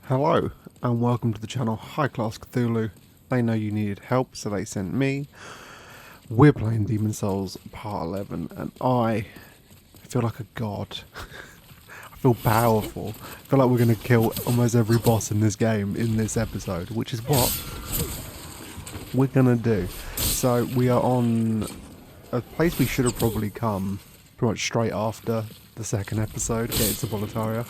Hello and welcome to the channel High Class Cthulhu. They know you needed help, so they sent me. We're playing Demon Souls Part 11 and I feel like a god. I feel powerful. I feel like we're going to kill almost every boss in this game in this episode, which is what we're going to do. So we are on a place we should have probably come pretty much straight after the second episode, getting to Boletaria.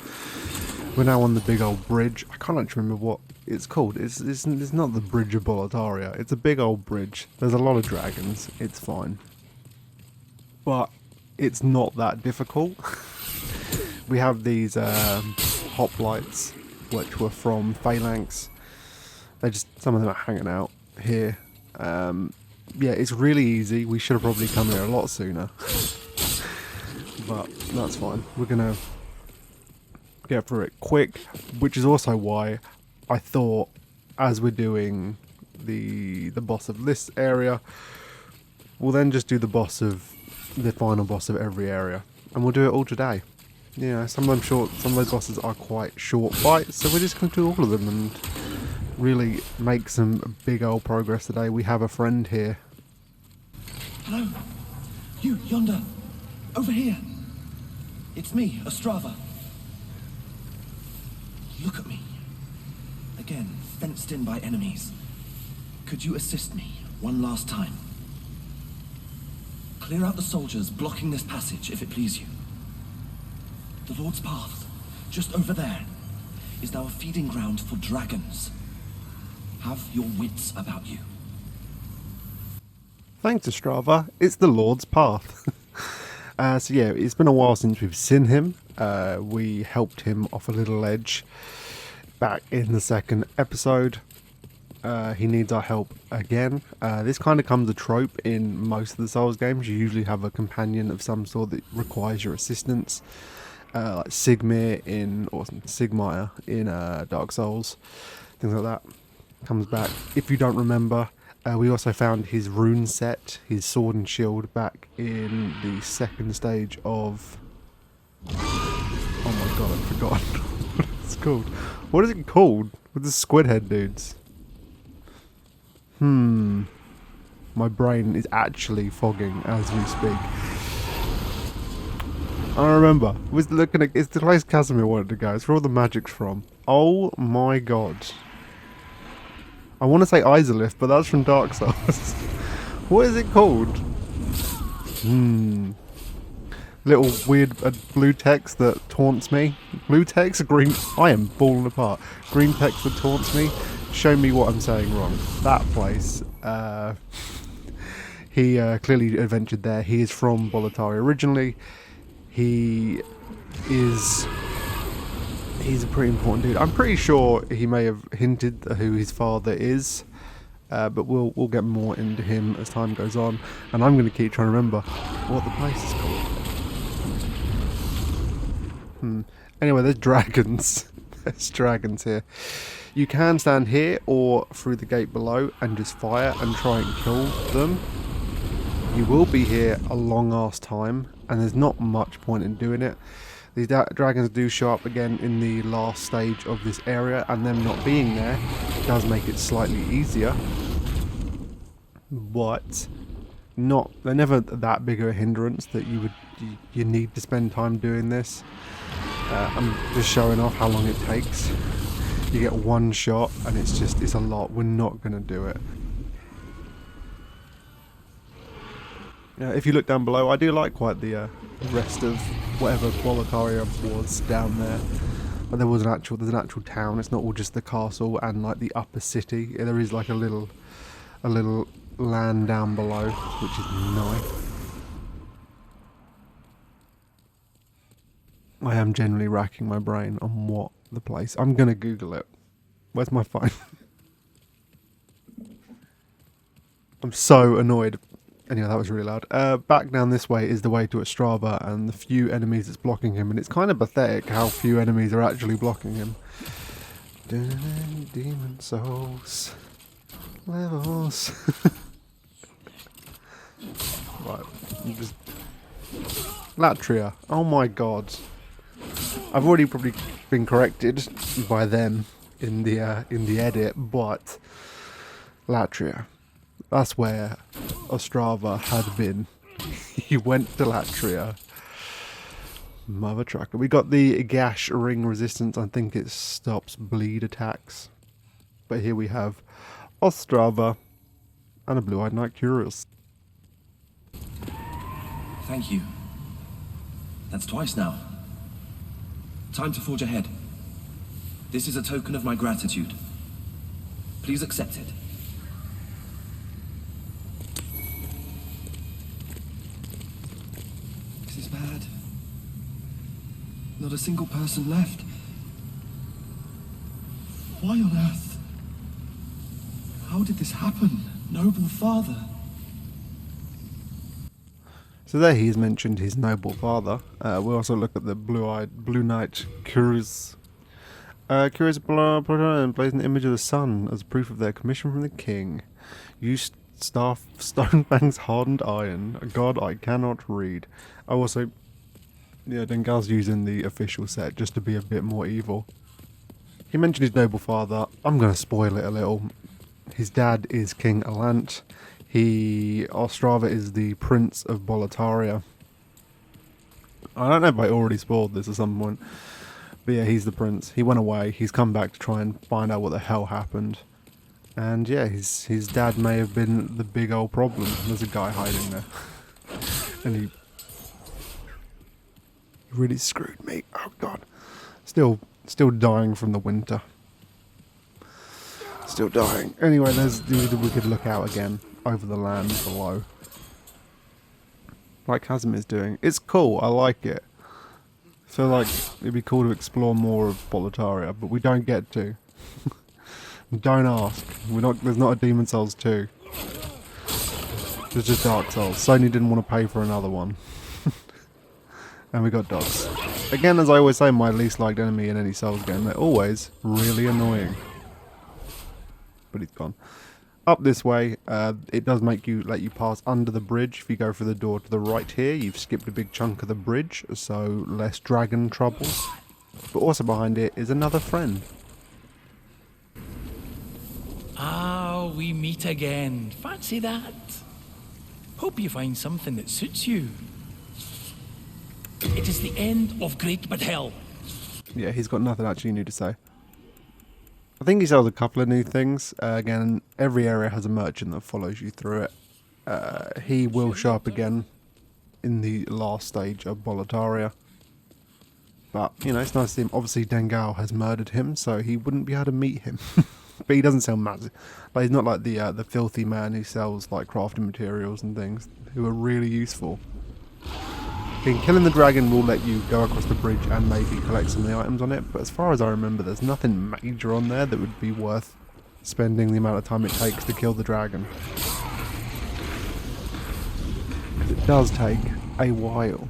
We're now on the big old bridge. I can't actually remember what it's called. It's not the Bridge of Boletaria. It's a big old bridge. There's a lot of dragons. It's fine. But it's not that difficult. We have these hoplites, which were from Phalanx. Some of them are hanging out here. Yeah, it's really easy. We should have probably come here a lot sooner. But that's fine. We're going to get through it quick, which is also why I thought, as we're doing the boss of this area, we'll then just do the final boss of every area, and we'll do it all today. Yeah, some of those bosses are quite short fights, so we're just going to do all of them and really make some big old progress today. We have a friend here. Hello, you yonder, over here. It's me, Astraea. Look at me. Again, fenced in by enemies. Could you assist me one last time? Clear out the soldiers blocking this passage, if it please you. The Lord's Path, just over there, is now a feeding ground for dragons. Have your wits about you. Thanks, Astraea. It's the Lord's Path. So yeah, it's been a while since we've seen him. We helped him off a little ledge back in the second episode. He needs our help again. This kind of comes a trope in most of the Souls games. You usually have a companion of some sort that requires your assistance, like Sigmar in Dark Souls, things like that. Comes back. If you don't remember, we also found his rune set, his sword and shield, back in the second stage of... Oh my god, I forgot what it's called. What is it called? With the squid head dudes? My brain is actually fogging as we speak. I remember. It's the place Casimir wanted to go. It's where all the magic's from. Oh my god. I want to say Izalith, but that's from Dark Souls. What is it called? Little weird blue text that taunts me. Blue text? Green... I am falling apart. Green text that taunts me. Show me what I'm saying wrong. That place. He clearly adventured there. He is from Boletaria originally. He's a pretty important dude. I'm pretty sure he may have hinted at who his father is, but we'll get more into him as time goes on. And I'm going to keep trying to remember what the place is called. Anyway, there's dragons. There's dragons here. You can stand here or through the gate below and just fire and try and kill them. You will be here a long ass time, and there's not much point in doing it. These dragons do show up again in the last stage of this area, and them not being there does make it slightly easier. But they're never that big of a hindrance that you need to spend time doing this. I'm just showing off how long it takes. You get one shot and it's a lot. We're not going to do it. If you look down below, I do like quite the rest of whatever Boletaria was down there. But there's an actual town. It's not all just the castle and like the upper city. There is like a little land down below, which is nice. I am generally racking my brain on what the place... I'm going to Google it. Where's my phone? I'm so annoyed. Anyway, that was really loud. Back down this way is the way to Astraea and the few enemies that's blocking him. And it's kind of pathetic how few enemies are actually blocking him. Demon Souls. Levels. Right. Latria. Oh my god. I've already probably been corrected by them in the edit, but Latria. That's where Ostrava had been. He went to Latria. Mother trucker. We got the gash ring resistance. I think it stops bleed attacks. But here we have Ostrava and a blue-eyed knight curious. Thank you. That's twice now. Time to forge ahead. This is a token of my gratitude. Please accept it. This is bad. Not a single person left. Why on earth? How did this happen, noble father? So there he's mentioned his noble father. We also look at the blue knight Curious. Curious and plays an image of the sun as proof of their commission from the king. Use staff Stonefang's hardened iron. A god I cannot read. I also, yeah, Dengal's using the official set just to be a bit more evil. He mentioned his noble father. I'm going to spoil it a little. His dad is King Alant. Ostrava is the Prince of Boletaria. I don't know if I already spoiled this at some point. But yeah, he's the prince. He went away. He's come back to try and find out what the hell happened. And yeah, his dad may have been the big old problem. There's a guy hiding there. And he really screwed me. Oh god. Still dying from the winter. Still dying. Anyway, we could look out again over the land below. Like Casimir's doing. It's cool, I like it. I feel like it'd be cool to explore more of Boletaria, but we don't get to. Don't ask. There's not a Demon Souls 2. There's just Dark Souls. Sony didn't want to pay for another one. And we got dogs. Again, as I always say, my least liked enemy in any Souls game. They're always really annoying. But he's gone. Up this way, it does let you pass under the bridge. If you go for the door to the right here, you've skipped a big chunk of the bridge, so less dragon troubles. But also behind it is another friend. Ah, we meet again. Fancy that. Hope you find something that suits you. It is the end of Great Bad Hell. Yeah, he's got nothing actually new to say. I think he sells a couple of new things. Again, every area has a merchant that follows you through it. He will show up again in the last stage of Boletaria. But, you know, it's nice to see him. Obviously, Dengal has murdered him, so he wouldn't be able to meet him. But he doesn't sell massive. Like, he's not like the filthy man who sells like crafting materials and things, who are really useful. Killing the dragon will let you go across the bridge and maybe collect some of the items on it, but as far as I remember, there's nothing major on there that would be worth spending the amount of time it takes to kill the dragon. Because it does take a while.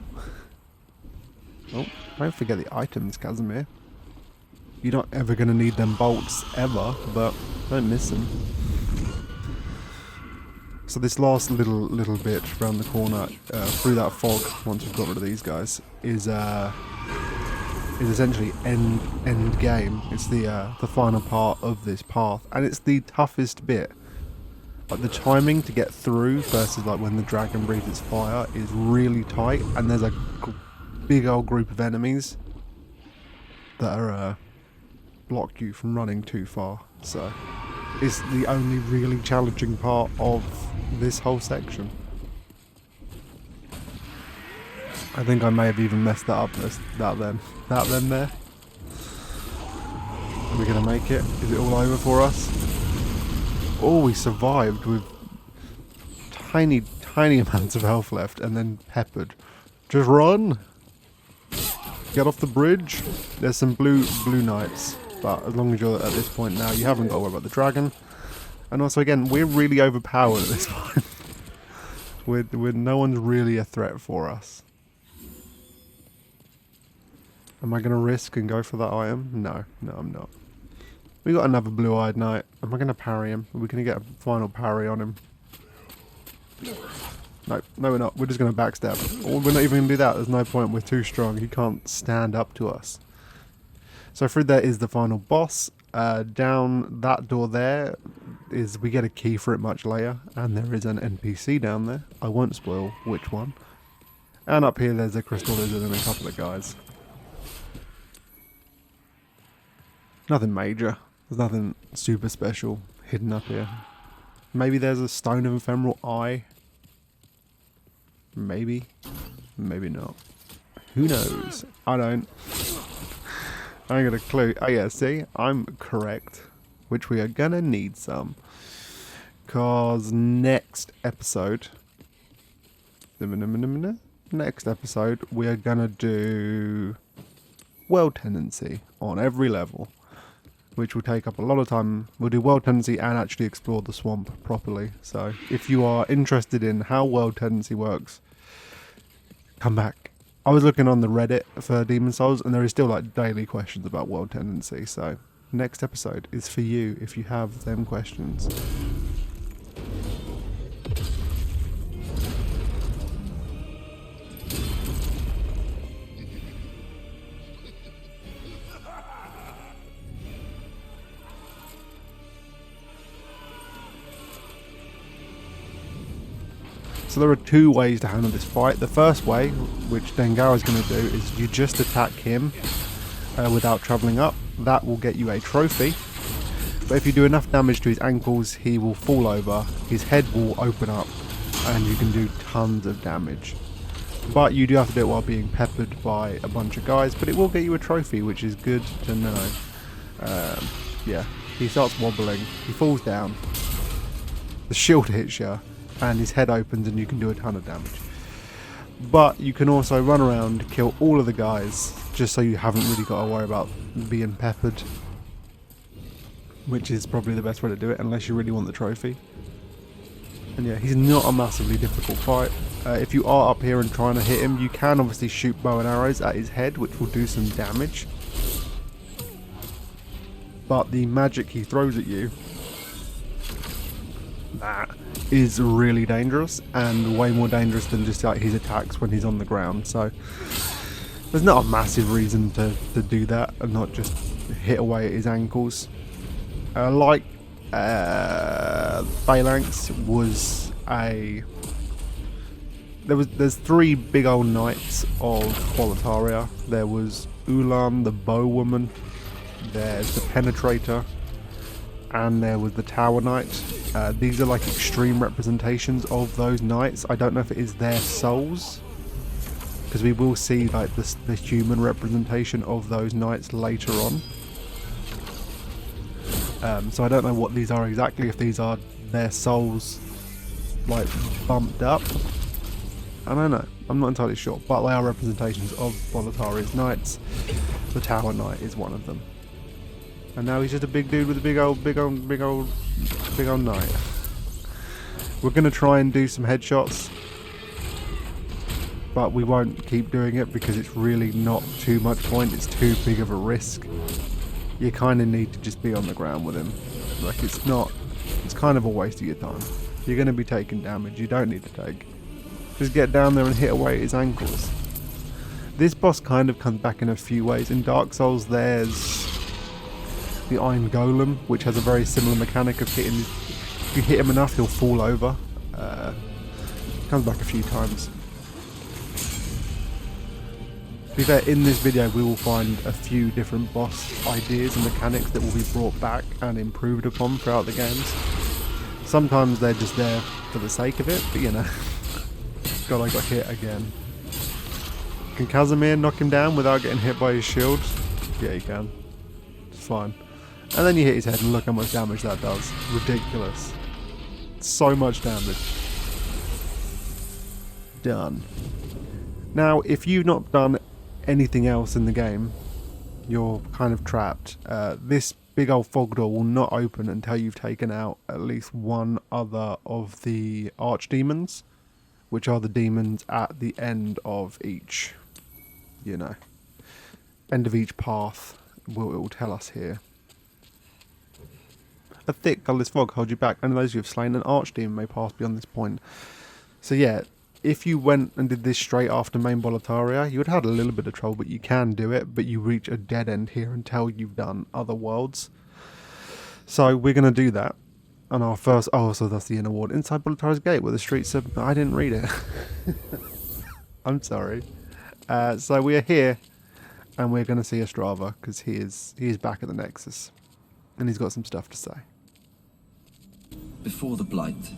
Oh, don't forget the items, Casimir. You're not ever going to need them bolts, ever, but don't miss them. So this last little bit around the corner, through that fog, once we've got rid of these guys, is essentially end game. It's the final part of this path, and it's the toughest bit. Like the timing to get through versus like when the dragon breathes its fire is really tight, and there's a big old group of enemies that are block you from running too far. So it's the only really challenging part of this whole section. I think I may have even messed that up. That then there. Are we gonna make it? Is it all over for us? Oh, we survived with tiny amounts of health left, and then peppered. Just run! Get off the bridge. There's some blue knights, but as long as you're at this point now, you haven't got to worry about the dragon. And also, again, we're really overpowered at this point. No one's really a threat for us. Am I going to risk and go for that item? No, I'm not. We got another blue-eyed knight. Am I going to parry him? Are we going to get a final parry on him? No, we're not. We're just going to backstab. Or we're not even going to do that. There's no point. We're too strong. He can't stand up to us. So through there is the final boss. Down that door there is, we get a key for it much later, and there is an NPC down there. I won't spoil which one. And up here there's a crystal lizard and a couple of guys. Nothing major. There's nothing super special hidden up here. Maybe there's a stone of ephemeral eye. Maybe. Maybe not. Who knows? I don't. I ain't got a clue. Oh yeah, see? I'm correct. Which we are gonna need some. Cause next episode... Next episode, we are gonna do... World Tendency on every level. Which will take up a lot of time. We'll do World Tendency and actually explore the swamp properly. So, if you are interested in how World Tendency works, come back. I was looking on the Reddit for Demon Souls, and there is still like daily questions about World Tendency. So, next episode is for you if you have them questions. So there are two ways to handle this fight. The first way, which Dengar is going to do, is you just attack him without travelling up. That will get you a trophy. But if you do enough damage to his ankles, he will fall over, his head will open up, and you can do tons of damage. But you do have to do it while being peppered by a bunch of guys, but it will get you a trophy, which is good to know. Yeah, he starts wobbling, he falls down, the shield hits you, and his head opens and you can do a ton of damage. But you can also run around, kill all of the guys, just so you haven't really got to worry about being peppered. Which is probably the best way to do it, unless you really want the trophy. And yeah, he's not a massively difficult fight. If you are up here and trying to hit him, you can obviously shoot bow and arrows at his head, which will do some damage. But the magic he throws at you, that is really dangerous, and way more dangerous than just like his attacks when he's on the ground. So there's not a massive reason to do that and not just hit away at his ankles. Phalanx was a... There's three big old knights of Boletaria. There was Ulan, the bow woman, there's the penetrator, and there was the tower knight. These are like extreme representations of those knights. I don't know if it is their souls, because we will see like the human representation of those knights later on. So I don't know what these are exactly, if these are their souls like bumped up. I don't know, I'm not entirely sure, but they are representations of Boletaria's knights. The tower knight is one of them. And now he's just a big dude with a big old knight. We're going to try and do some headshots, but we won't keep doing it because it's really not too much point. It's too big of a risk. You kind of need to just be on the ground with him. Like, it's kind of a waste of your time. You're going to be taking damage you don't need to take. Just get down there and hit away at his ankles. This boss kind of comes back in a few ways. In Dark Souls there's the Iron Golem, which has a very similar mechanic of hitting. If you hit him enough, he'll fall over. Comes back a few times. To be fair, in this video we will find a few different boss ideas and mechanics that will be brought back and improved upon throughout the games. Sometimes they're just there for the sake of it, but you know. God, I got hit again. Can Casimir knock him down without getting hit by his shield? Yeah, he can. It's fine. And then you hit his head and look how much damage that does. Ridiculous. So much damage. Done. Now, if you've not done anything else in the game, you're kind of trapped. This big old fog door will not open until you've taken out at least one other of the archdemons, which are the demons at the end of each, you know, end of each path. It will tell us here. A thick colourless fog holds you back, and those who have slain an archdemon may pass beyond this point. So yeah, if you went and did this straight after main Boletaria, you would have had a little bit of trouble, but you can do it, but you reach a dead end here until you've done other worlds. So we're going to do that on our first... Oh, so that's the inner ward. Inside Boletaria's Gate where the streets are... I didn't read it. I'm sorry. So we are here and we're going to see Astrava because he is back at the Nexus. And he's got some stuff to say. Before the Blight,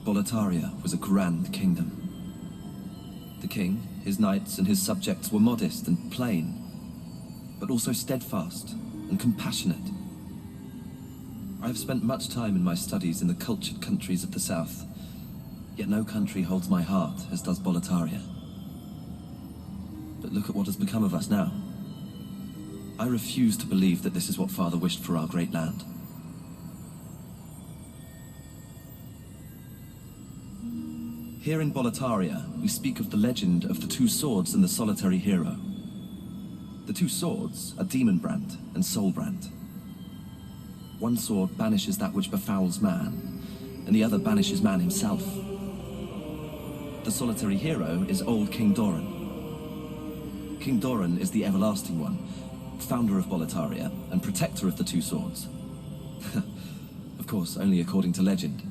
Boletaria was a grand kingdom. The king, his knights, and his subjects were modest and plain, but also steadfast and compassionate. I have spent much time in my studies in the cultured countries of the south, yet no country holds my heart as does Boletaria. But look at what has become of us now. I refuse to believe that this is what Father wished for our great land. Here in Boletaria, we speak of the legend of the two swords and the solitary hero. The two swords are Demonbrand and Soulbrand. One sword banishes that which befouls man, and the other banishes man himself. The solitary hero is old King Doran. King Doran is the Everlasting One, founder of Boletaria and protector of the two swords. Of course, only according to legend.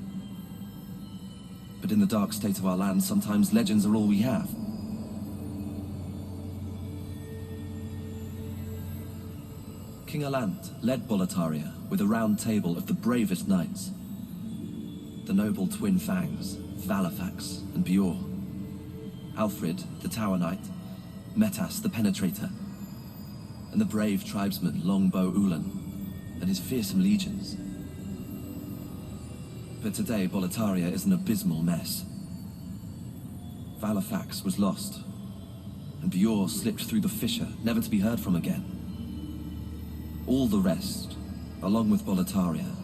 But in the dark state of our land, sometimes legends are all we have. King Alant led Boletaria with a round table of the bravest knights. The noble twin Fangs, Valifax and Bjor. Alfred, the Tower Knight, Metas, the Penetrator, and the brave tribesman Longbow Ulan and his fearsome legions. But today, Boletaria is an abysmal mess. Valifax was lost, and Bjor slipped through the fissure, never to be heard from again. All the rest, along with Boletaria,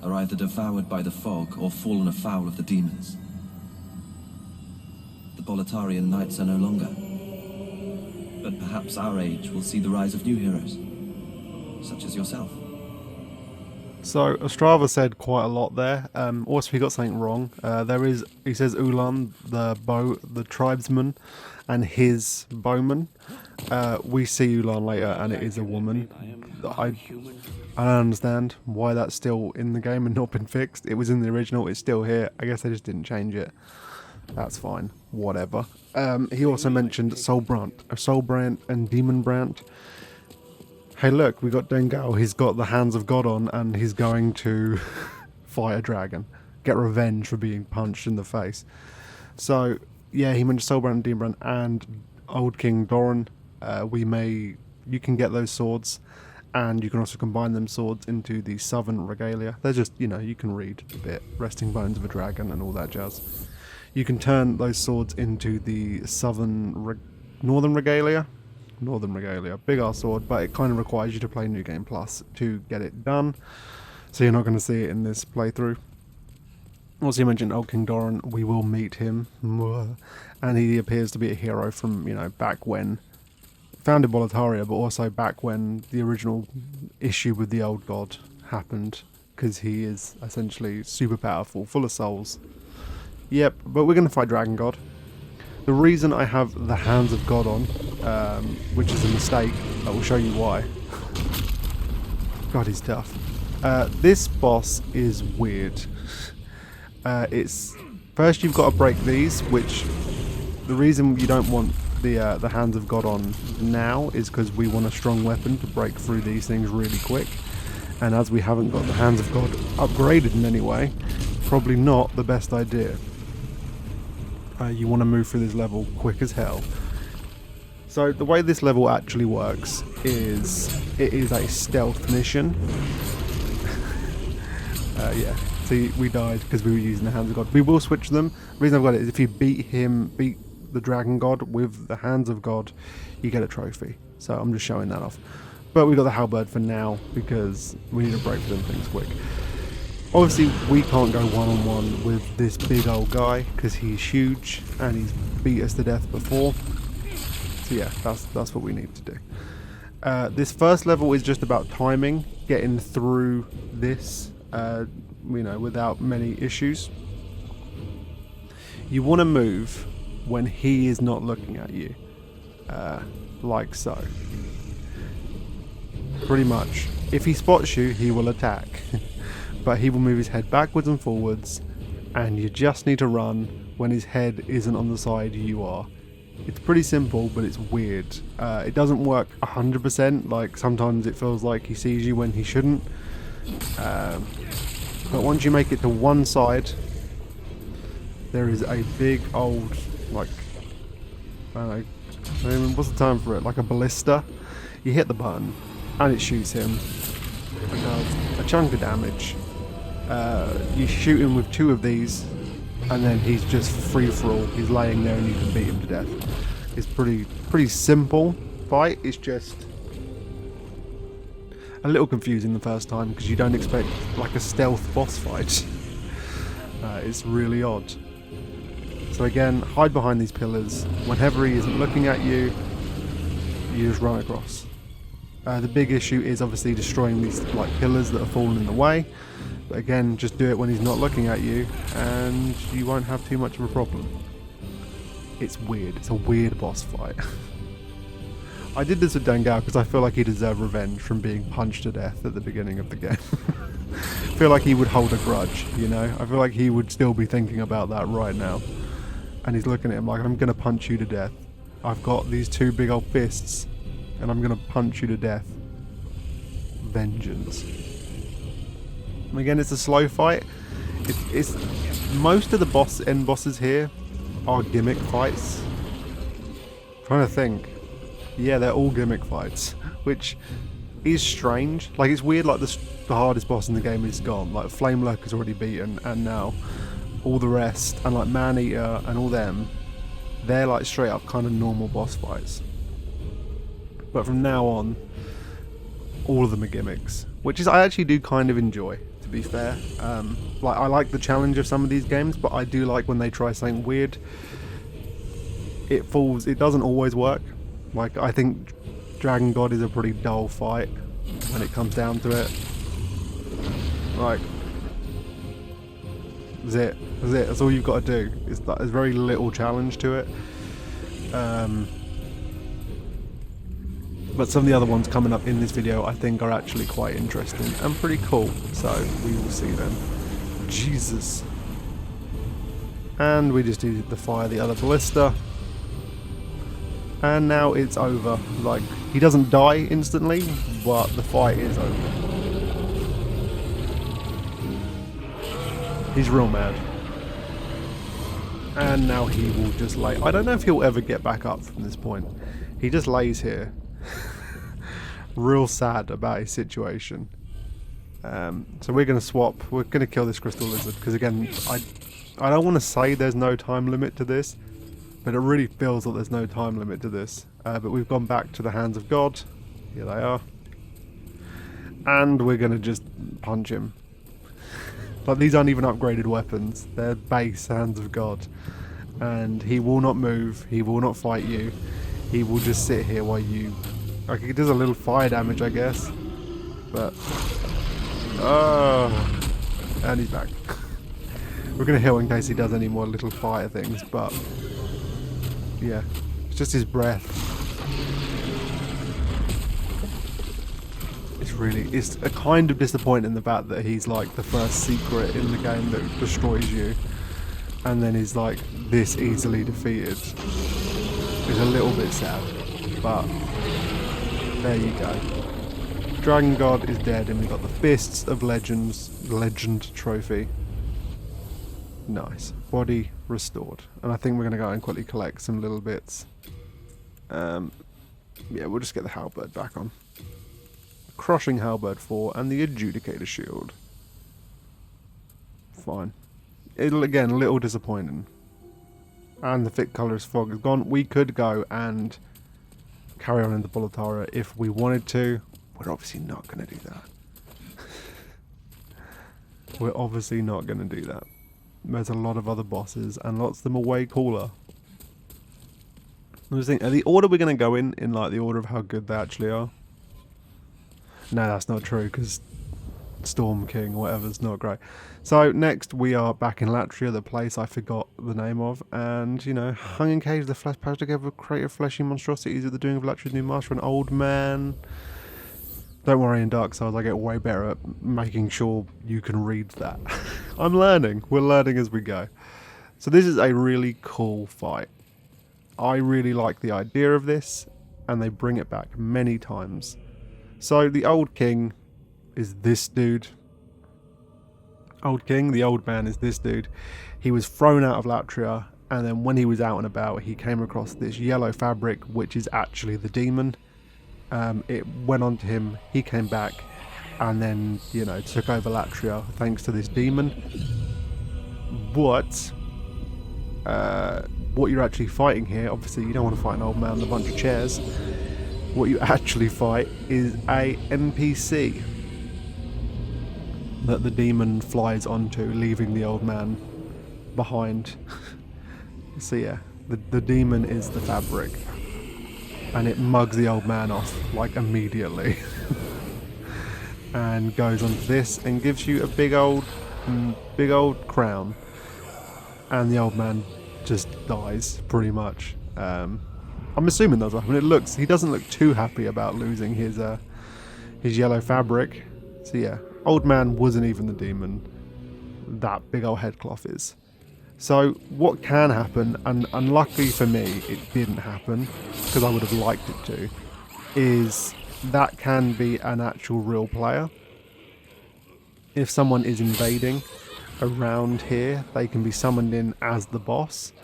are either devoured by the fog or fallen afoul of the demons. The Boletarian knights are no longer. But perhaps our age will see the rise of new heroes, such as yourself. So Astrava said quite a lot there. Also, he got something wrong. He says Ulan, the tribesman, and his bowman. We see Ulan later, and it is a woman. I don't understand why that's still in the game and not been fixed. It was in the original. It's still here. I guess they just didn't change it. That's fine. Whatever. He also mentioned Soulbrand and Demonbrand. Hey look, we got Dengal, he's got the hands of God on and he's going to fight a dragon. Get revenge for being punched in the face. So, yeah, he mentioned Soulbrand and Demonbrand and Old King Doran. You can get those swords and you can also combine them swords into the Southern Regalia. They're just, you can read a bit. Resting Bones of a Dragon and all that jazz. You can turn those swords into the Northern Regalia. Northern Regalia, big ass sword, but it kind of requires you to play New Game Plus to get it done, so you're not going to see it in this playthrough. Also, you mentioned Old King Doran. We will meet him, and he appears to be a hero from back when founded Boletaria, but also back when the original issue with the old god happened, because he is essentially super powerful, full of souls. Yep, but we're going to fight Dragon God. The reason I have the Hands of God on, which is a mistake, I will show you why. God, he's tough. This boss is weird. It's first you've got to break these, which the reason you don't want the Hands of God on now is because we want a strong weapon to break through these things really quick. And as we haven't got the Hands of God upgraded in any way, probably not the best idea. You want to move through this level quick as hell. So the way this level actually works is it is a stealth mission. Yeah, see, we died because we were using the Hands of God. We will switch them. The reason I've got it is if you beat the Dragon God with the Hands of God, you get a trophy. So I'm just showing that off. But we got the Halberd for now because we need to break them things quick. Obviously, we can't go one-on-one with this big old guy because he's huge and he's beat us to death before. So yeah, that's what we need to do. This first level is just about timing, getting through this, without many issues. You want to move when he is not looking at you, like so. pretty much. If he spots you, he will attack. But he will move his head backwards and forwards, and you just need to run when his head isn't on the side you are. It's pretty simple, but it's weird. It doesn't work 100%, like sometimes it feels like he sees you when he shouldn't. But once you make it to one side, there is a big old, like, I don't know, what's the term for it? Like a ballista. You hit the button, and it shoots him. It does a chunk of damage. You shoot him with 2 of these, and then he's just free for all. He's laying there, and you can beat him to death. It's pretty simple fight. It's just a little confusing the first time because you don't expect like a stealth boss fight. It's really odd. So again, hide behind these pillars. Whenever he isn't looking at you, you just run across. The big issue is obviously destroying these like pillars that are falling in the way. But again, just do it when he's not looking at you, and you won't have too much of a problem. It's weird. It's a weird boss fight. I did this with Dangao because I feel like he deserved revenge from being punched to death at the beginning of the game. I feel like he would hold a grudge, you know? I feel like he would still be thinking about that right now. And he's looking at him like, I'm going to punch you to death. I've got these 2 big old fists, and I'm going to punch you to death. Vengeance. Again, it's a slow fight. It's most of the end bosses here are gimmick fights. I'm trying to think. Yeah, they're all gimmick fights, which is strange. Like, it's weird, like the hardest boss in the game is gone. Like, Flame Lurker's already beaten, and now all the rest, and like Man-Eater and all them, they're like straight up kind of normal boss fights. But from now on, all of them are gimmicks, which is I actually do kind of enjoy, to be fair. Like, I like the challenge of some of these games, but I do like when they try something weird. It doesn't always work. Like, I think Dragon God is a pretty dull fight when it comes down to it. Like, that's all you've got to do. There's very little challenge to it. But some of the other ones coming up in this video I think are actually quite interesting and pretty cool, so we will see them. Jesus. And we just needed to fire the other ballista. And now it's over. Like, he doesn't die instantly, but the fight is over. He's real mad. And now he will just lay... I don't know if he'll ever get back up from this point. He just lays here. Real sad about his situation. So we're going to swap. We're going to kill this crystal lizard. Because again, I don't want to say there's no time limit to this. But it really feels like there's no time limit to this. But we've gone back to the hands of God. Here they are. And we're going to just punch him. Like, these aren't even upgraded weapons. They're base hands of God. And he will not move. He will not fight you. He will just sit here while you... Like, he does a little fire damage, I guess. But... Oh! And he's back. We're going to heal in case he does any more little fire things, but... Yeah. It's just his breath. It's a kind of disappointing the fact that he's like the first secret in the game that destroys you, and then he's like this easily defeated. It's a little bit sad, but there you go. Dragon God is dead, and we've got the Fists of Legend trophy. Nice. Body restored. And I think we're going to go and quickly collect some little bits. Yeah, we'll just get the halberd back on. Crushing halberd 4 and the adjudicator shield. Fine. It'll, again, a little disappointing. And the thick colourless fog is gone. We could go and carry on in the Boletaria if we wanted to. We're obviously not going to do that. We're obviously not going to do that. There's a lot of other bosses, and lots of them are way cooler. I was thinking, the order we're going to go in like the order of how good they actually are. No, that's not true, because Storm King or whatever's not great. So next we are back in Latria, the place I forgot the name of, and you know, hung in cage, the flesh patch together, create fleshy monstrosities at the doing of Latria's new master, an old man. Don't worry, in Dark Souls I get way better at making sure you can read that. I'm learning. We're learning as we go. So this is a really cool fight. I really like the idea of this, and they bring it back many times. So the old king is this dude. Old king, the old man, is this dude. He was thrown out of Latria, and then when he was out and about, he came across this yellow fabric, which is actually the demon. It went on to him, he came back, and then, you know, took over Latria thanks to this demon. But what you're actually fighting here, obviously you don't want to fight an old man with a bunch of chairs. What you actually fight is a NPC that the demon flies onto, leaving the old man behind. So yeah, the demon is the fabric, and it mugs the old man off like immediately. And goes onto this and gives you a big old crown, and the old man just dies pretty much. I'm assuming that's what happened. He doesn't look too happy about losing his yellow fabric. So yeah, old man wasn't even the demon. That big old headcloth is. So what can happen, and unluckily for me it didn't happen because I would have liked it to, is that can be an actual real player. If someone is invading around here, they can be summoned in as the boss,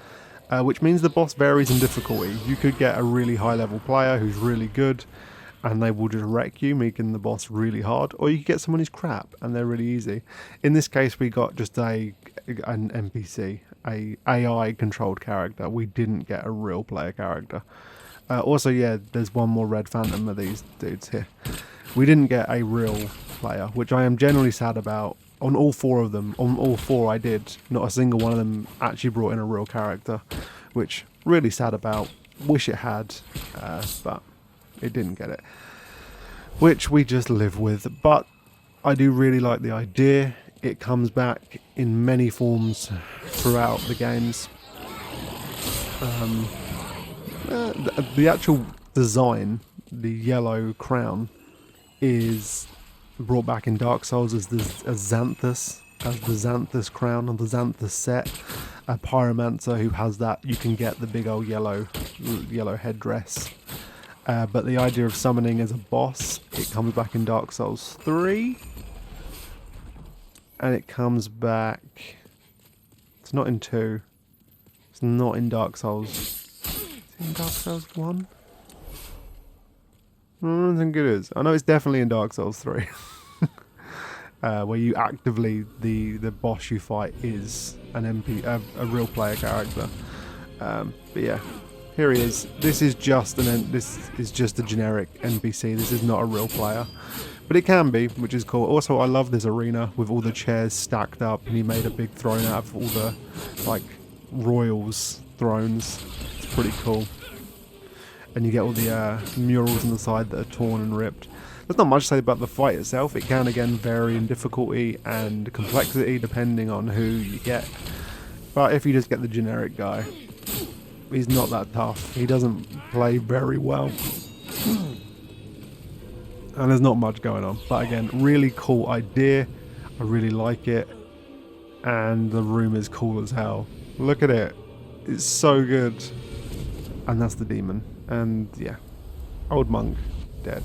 which means the boss varies in difficulty. You could get a really high level player who's really good and they will just wreck you, making the boss really hard, or you could get someone who's crap and they're really easy. In this case we got just an NPC, a AI controlled character. We didn't get a real player character. Also, yeah, there's one more red phantom of these dudes here. We didn't get a real player, which I am generally sad about. On all four of them, on all four I did, not a single one of them actually brought in a real character, which really sad about. Wish it had, but it didn't get it, which we just live with. But I do really like the idea. It comes back in many forms throughout the games. The actual design, the yellow crown, is brought back in Dark Souls as the Xanthus crown on the Xanthus set. A pyromancer who has that, you can get the big old yellow headdress. But the idea of summoning as a boss, it comes back in Dark Souls 3. And it comes back... It's not in 2. It's not in Dark Souls. Is it in Dark Souls 1? I don't think it is. I know it's definitely in Dark Souls 3. Where you actively, the boss you fight is an a real player character. But yeah, here he is. This is just a generic NPC. This is not a real player, but it can be, which is cool. Also, I love this arena with all the chairs stacked up, and he made a big throne out of all the like royals' thrones. It's pretty cool. And you get all the murals on the side that are torn and ripped. There's not much to say about the fight itself. It can again vary in difficulty and complexity depending on who you get. But if you just get the generic guy, he's not that tough. He doesn't play very well. And there's not much going on. But again, really cool idea. I really like it. And the room is cool as hell. Look at it. It's so good. And that's the demon. And yeah, old monk dead.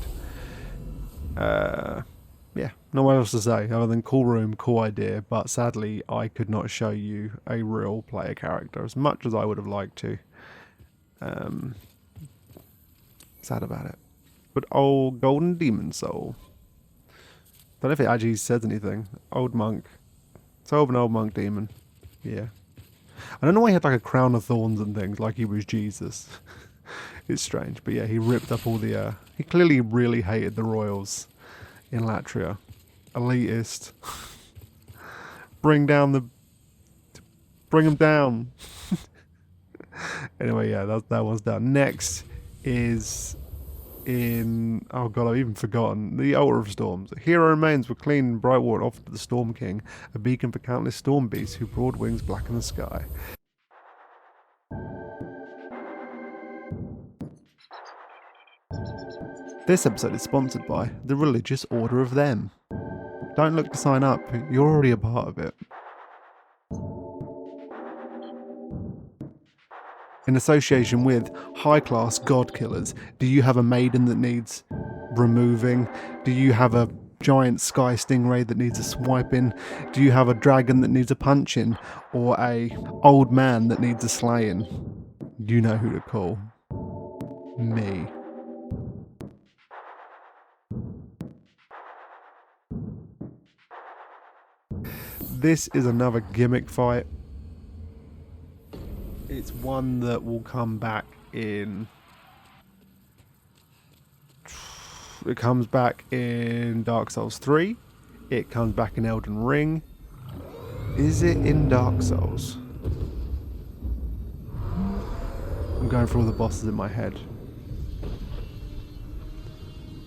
Yeah, not much else to say other than cool room, cool idea, but sadly I could not show you a real player character as much as I would have liked to. Sad about it. But old golden demon soul. Don't know if it actually says anything. Old monk. Soul of an old monk demon. Yeah. I don't know why he had like a crown of thorns and things like he was Jesus. It's strange, but yeah, he ripped up all the... he clearly really hated the royals in Latria. Elitist. Bring them down. Anyway, yeah, that one's done. Next is in... Oh god, I've even forgotten. The Altar of Storms. Hero remains were clean and bright water offered to the Storm King, a beacon for countless storm beasts who broad wings blacken the sky. This episode is sponsored by the Religious Order of Them. Don't look to sign up, you're already a part of it. In association with high-class god killers, do you have a maiden that needs removing? Do you have a giant sky stingray that needs a swiping? Do you have a dragon that needs a punching? Or a old man that needs a slaying? You know who to call. Me. This is another gimmick fight. It's one that will come back in... It comes back in Dark Souls 3. It comes back in Elden Ring. Is it in Dark Souls? I'm going through all the bosses in my head.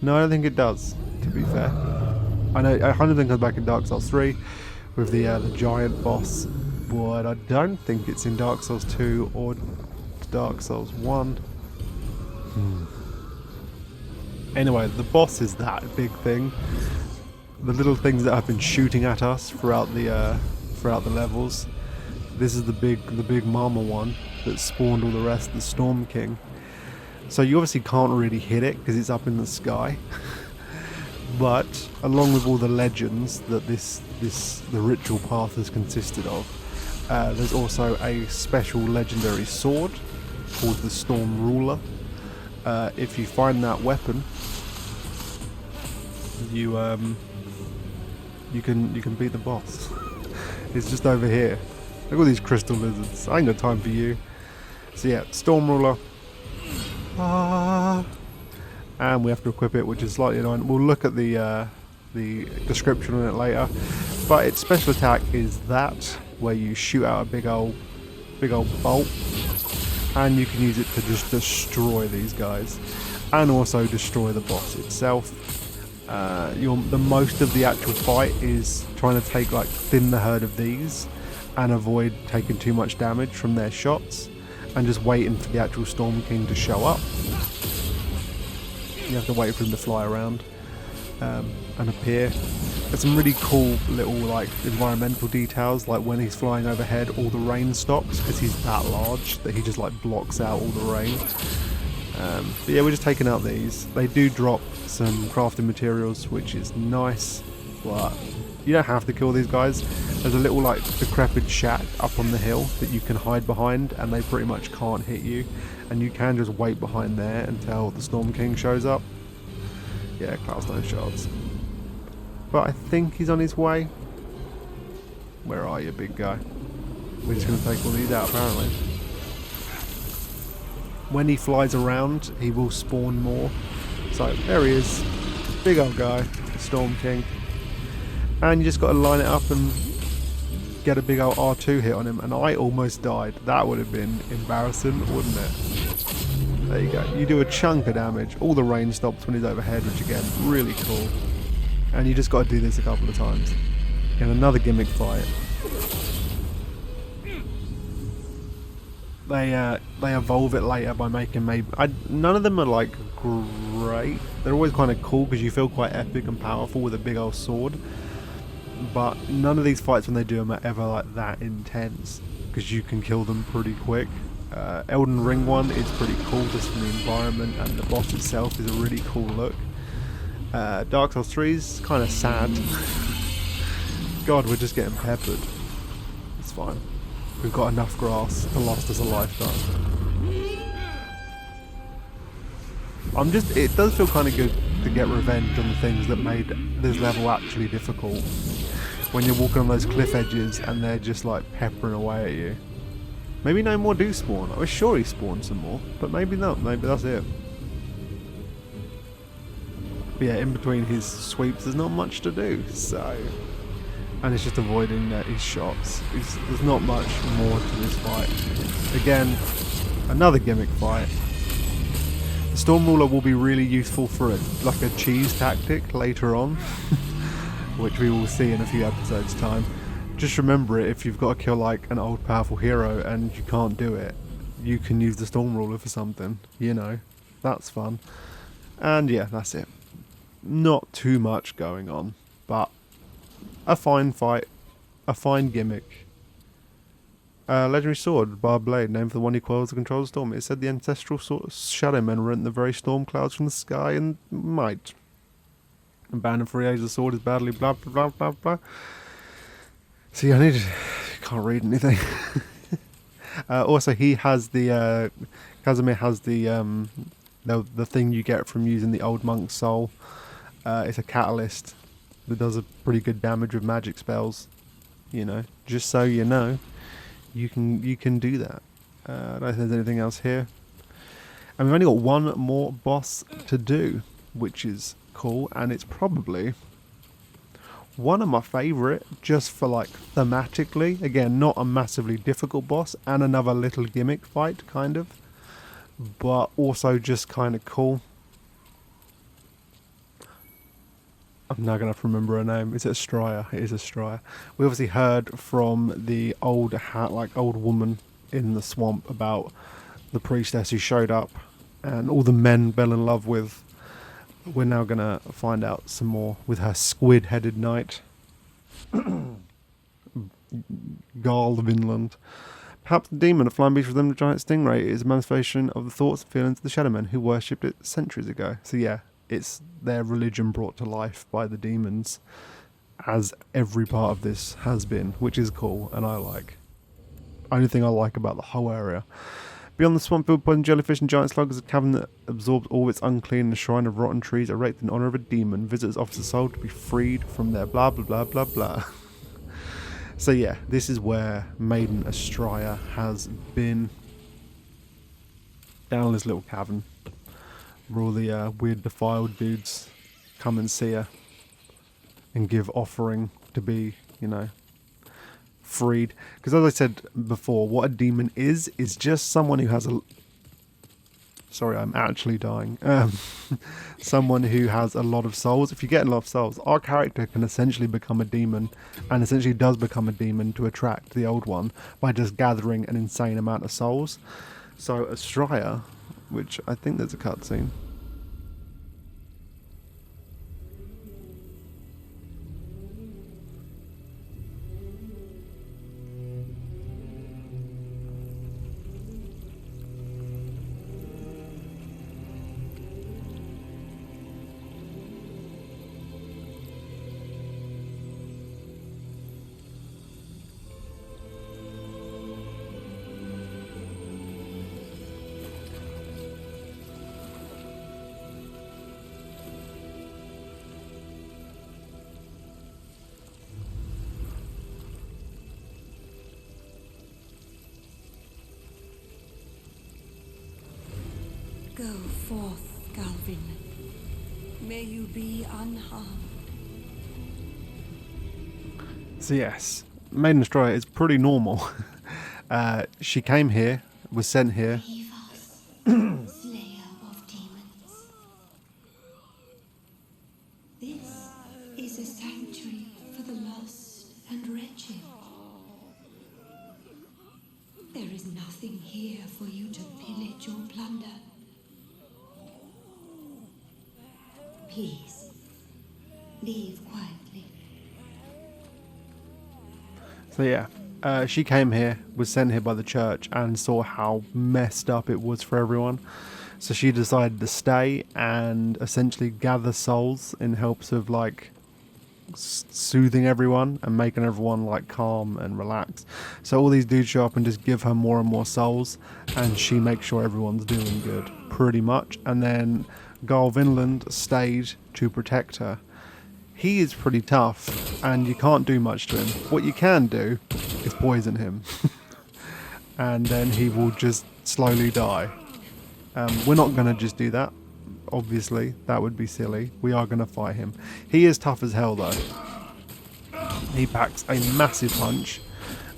No, I don't think it does, to be fair. I know 100% comes back in Dark Souls 3 with the giant boss. But I don't think it's in Dark Souls 2 or Dark Souls 1. Anyway, the boss is that big thing. The little things that have been shooting at us throughout the levels. This is the big mama one that spawned all the rest, the Storm King. So you obviously can't really hit it because it's up in the sky. But along with all the legends that the ritual path has consisted of, there's also a special legendary sword called the Storm Ruler. If you find that weapon, you can beat the boss. It's just over here. Look at all these crystal lizards. I ain't got time for you. So yeah, Storm Ruler. And we have to equip it, which is slightly annoying. We'll look at the description on it later. But its special attack is that, where you shoot out a big old bolt, and you can use it to just destroy these guys, and also destroy the boss itself. The most of the actual fight is trying to thin the herd of these, and avoid taking too much damage from their shots, and just waiting for the actual Storm King to show up. You have to wait for him to fly around and appear. There's some really cool little environmental details, like when he's flying overhead, all the rain stops because he's that large that he just blocks out all the rain. But yeah, we're just taking out these. They do drop some crafting materials, which is nice, but you don't have to kill these guys. There's a little decrepit shack up on the hill that you can hide behind, and they pretty much can't hit you, and you can just wait behind there until the Storm King shows up. Yeah, Cloudstone shards. But I think he's on his way. Where are you, big guy? We're just going to take all these out, apparently. When he flies around, he will spawn more. So, there he is. Big old guy, Storm King. And you just got to line it up and get a big old R2 hit on him. And I almost died. That would have been embarrassing, wouldn't it? There you go. You do a chunk of damage. All the rain stops when he's overhead, which again, really cool. And you just got to do this a couple of times. In another gimmick fight. They evolve it later by making none of them are great. They're always kind of cool because you feel quite epic and powerful with a big old sword. But none of these fights when they do them are ever that intense because you can kill them pretty quick. Elden Ring one is pretty cool just from the environment, and the boss itself is a really cool look. Dark Souls 3 is kind of sad. God, we're just getting peppered. It's fine. We've got enough grass to last us a lifetime. It does feel kind of good to get revenge on the things that made this level actually difficult. When you're walking on those cliff edges and they're just peppering away at you. Maybe no more do spawn. I was sure he spawned some more, but maybe not. Maybe that's it. But yeah, in between his sweeps there's not much to do, so... And it's just avoiding his shots. There's not much more to this fight. Again, another gimmick fight. The Storm Ruler will be really useful for a cheese tactic later on, which we will see in a few episodes' time. Just remember it, if you've got to kill an old powerful hero and you can't do it, you can use the Storm Ruler for something, that's fun. And yeah, that's it. Not too much going on, but a fine fight, a fine gimmick. Legendary sword, barbed blade, named for the one who quells the control of the storm. It said the ancestral shadow men rent the very storm clouds from the sky and might. Abandoned for age, the sword is badly blah blah blah blah blah. See, can't read anything. Also, he has the Casimir has the thing you get from using the old monk's soul. It's a catalyst that does a pretty good damage with magic spells. You know, just so you know, you can do that. I don't know if there's anything else here. And we've only got one more boss to do, which is cool, and it's probably one of my favourite, just for like thematically. Again, not a massively difficult boss, and another little gimmick fight, kind of, but also just kind of cool. I'm now going to have to remember her name. Is it Astraea? It is Astraea. We obviously heard from the old old woman in the swamp about the priestess who showed up and all the men fell in love with. We're now going to find out some more with her squid-headed knight, Garl of Vinland. Perhaps the demon, a flying beast with them, the giant stingray, is a manifestation of the thoughts and feelings of the shadow men who worshipped it centuries ago. So yeah, it's their religion brought to life by the demons, as every part of this has been, which is cool, and I like. Only thing I like about the whole area. Beyond the swamp filled poison jellyfish and giant slugs is a cavern that absorbs all its unclean and a shrine of rotten trees erected in honour of a demon. Visitors offer the soul to be freed from their blah blah blah blah blah. So yeah, this is where Maiden Astraea has been. Down in this little cavern, where all the weird defiled dudes come and see her and give offering to be, you know, freed. Because as I said before, what a demon is just someone who has a... Sorry, I'm actually dying. Someone who has a lot of souls. If you get a lot of souls, our character can essentially become a demon, and essentially does become a demon to attract the old one by just gathering an insane amount of souls. So Astraea, which I think there's a cutscene. Go forth, Galvin. May you be unharmed. So yes, Maiden Astraea is pretty normal. She came here, was sent here. Leave us, slayer of demons. This is a sanctuary for the lost and wretched. There is nothing here for you to pillage or plunder. Please, leave quietly. So yeah, she came here, was sent here by the church, and saw how messed up it was for everyone. So she decided to stay and essentially gather souls in hopes of like soothing everyone and making everyone like calm and relaxed. So all these dudes show up and just give her more and more souls, and she makes sure everyone's doing good, pretty much. And then Garl Vinland stayed to protect her. He is pretty tough, and you can't do much to him. What you can do is poison him, and then he will just slowly die. We're not going to just do that, obviously. That would be silly. We are going to fight him. He is tough as hell, though. He packs a massive punch,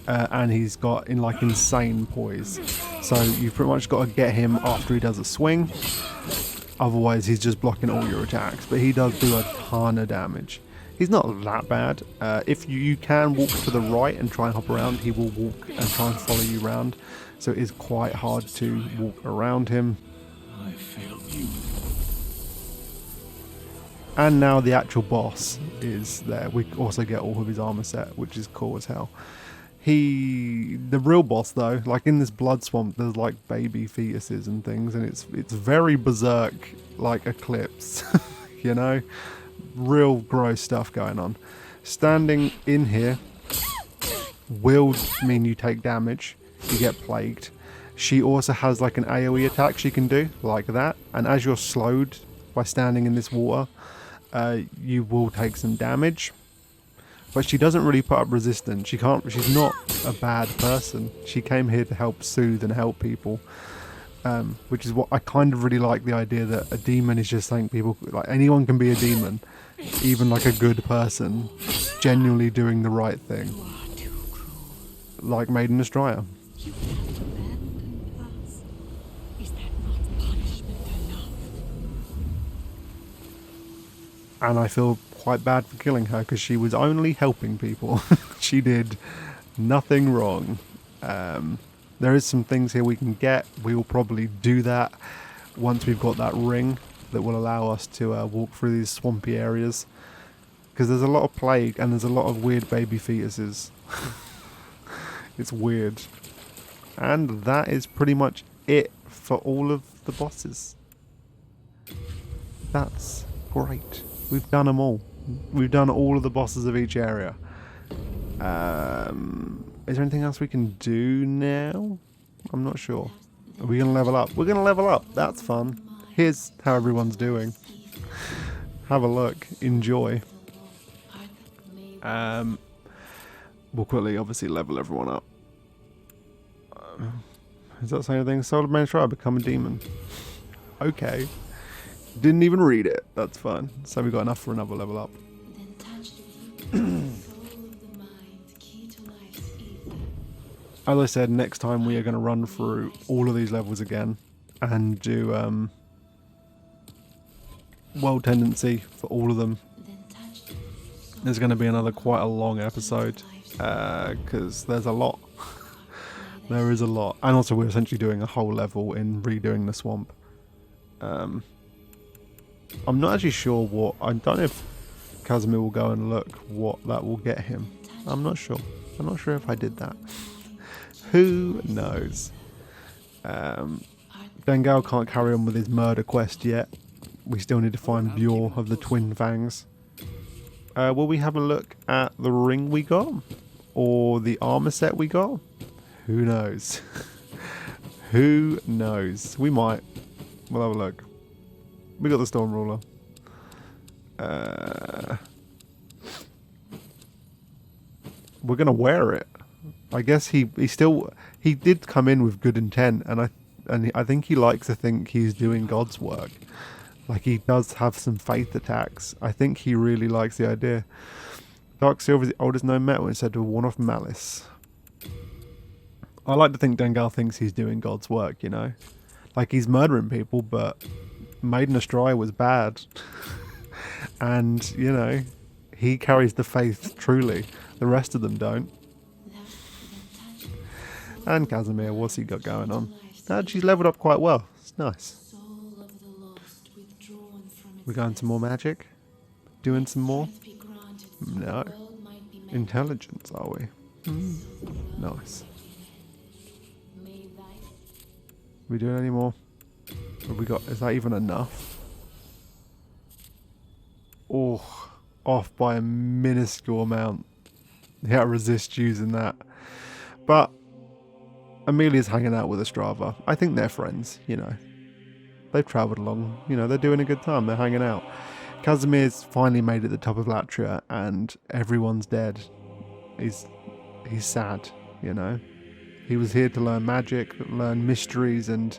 and he's got insane poise. So you've pretty much got to get him after he does a swing. Otherwise, he's just blocking all your attacks. But he does do a ton of damage. He's not that bad. If you can walk to the right and try and hop around, he will walk and try and follow you around. So it is quite hard to walk around him. I failed you. And now the actual boss is there. We also get all of his armor set, which is cool as hell. The real boss though, like in this blood swamp, there's like baby fetuses and things, and it's very berserk, like Eclipse, you know, real gross stuff going on. Standing in here will mean you take damage, you get plagued. She also has like an AoE attack she can do, like that, and as you're slowed by standing in this water, you will take some damage. But she doesn't really put up resistance. She's not a bad person. She came here to help soothe and help people. Which is what I kind of really like, the idea that a demon is just saying people, like anyone can be a demon, even like a good person, genuinely doing the right thing. Like Maiden Astraea. You have abandoned us. Is that not punishment enough? And I feel quite bad for killing her because she was only helping people. She did nothing wrong. There is some things here we can get. We will probably do that once we've got that ring that will allow us to walk through these swampy areas. Because there's a lot of plague and there's a lot of weird baby fetuses. It's weird. And that is pretty much it for all of the bosses. That's great. We've done them all. We've done all of the bosses of each area. Is there anything else we can do now? I'm not sure. Are we going to level up? We're going to level up. That's fun. Here's how everyone's doing. Have a look. Enjoy. We'll quickly obviously level everyone up. Does that say anything? Soul of Maiden Astraea, become a demon. Okay. Didn't even read it. That's fine. So we got enough for another level up. As I said, next time we are going to run through all of these levels again and do World Tendency for all of them. There's going to be another quite a long episode because there's a lot. There is a lot. And also we're essentially doing a whole level in redoing the swamp. I'm not actually sure what... I don't know if Casimir will go and look what that will get him. I'm not sure. I'm not sure if I did that. Who knows? Dengal can't carry on with his murder quest yet. We still need to find Bjor of the Twin Fangs. Will we have a look at the ring we got? Or the armor set we got? Who knows? Who knows? We might. We'll have a look. We got the Storm Ruler. We're gonna wear it. I guess he did come in with good intent, and I think he likes to think he's doing God's work. Like he does have some faith attacks. I think he really likes the idea. Dark Silver is the oldest known metal instead of one off malice. I like to think Dengal thinks he's doing God's work, you know? Like he's murdering people, but Maiden Astraea was bad. And, you know, he carries the faith truly. The rest of them don't. And Casimir, what's he got going on? She's leveled up quite well. It's nice. We're going some more magic? Doing some more? No. Intelligence, are we? Nice. We doing any more? Have we got? Is that even enough? Oh, off by a minuscule amount. Yeah, I resist using that. But Amelia's hanging out with Astrava. I think they're friends, you know. They've travelled along, you know, they're doing a good time, they're hanging out. Casimir's finally made it to the top of Latria and everyone's dead. He's sad, you know. He was here to learn magic, learn mysteries, and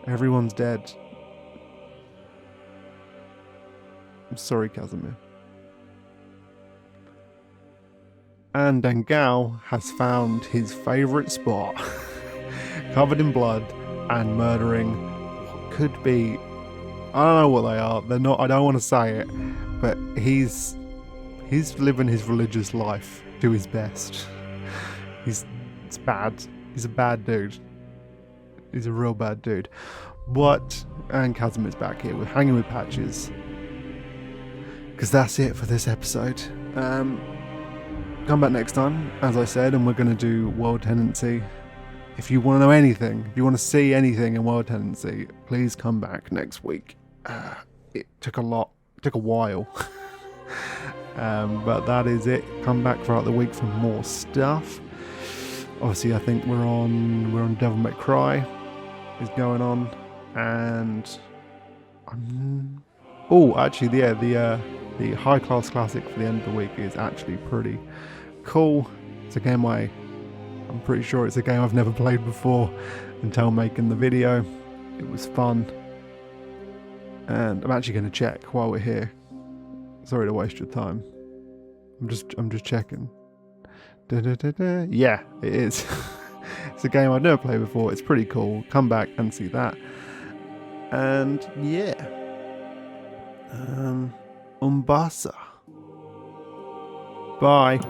everyone's dead. I'm sorry, Casimir. And Dengal has found his favourite spot, covered in blood and murdering what could be... I don't know what they are. They're not. I don't want to say it, but he's living his religious life to his best. It's bad. He's a bad dude. He's a real bad dude. And Casimir's back here. We're hanging with Patches. because that's it for this episode. Come back next time, as I said, and we're going to do World Tendency. If you want to know anything, if you want to see anything in World Tendency, please come back next week. It took a while. But that is it. Come back throughout the week for more stuff. Obviously, I think we're on Devil May Cry is going on, and the high class classic for the end of the week is actually pretty cool. It's a game I'm pretty sure it's a game I've never played before until making the video. It was fun, and I'm actually going to check while we're here. Sorry to waste your time. I'm just checking. Yeah, it is. It's a game I've never played before. It's pretty cool. Come back and see that. And yeah, Umbasa. Bye.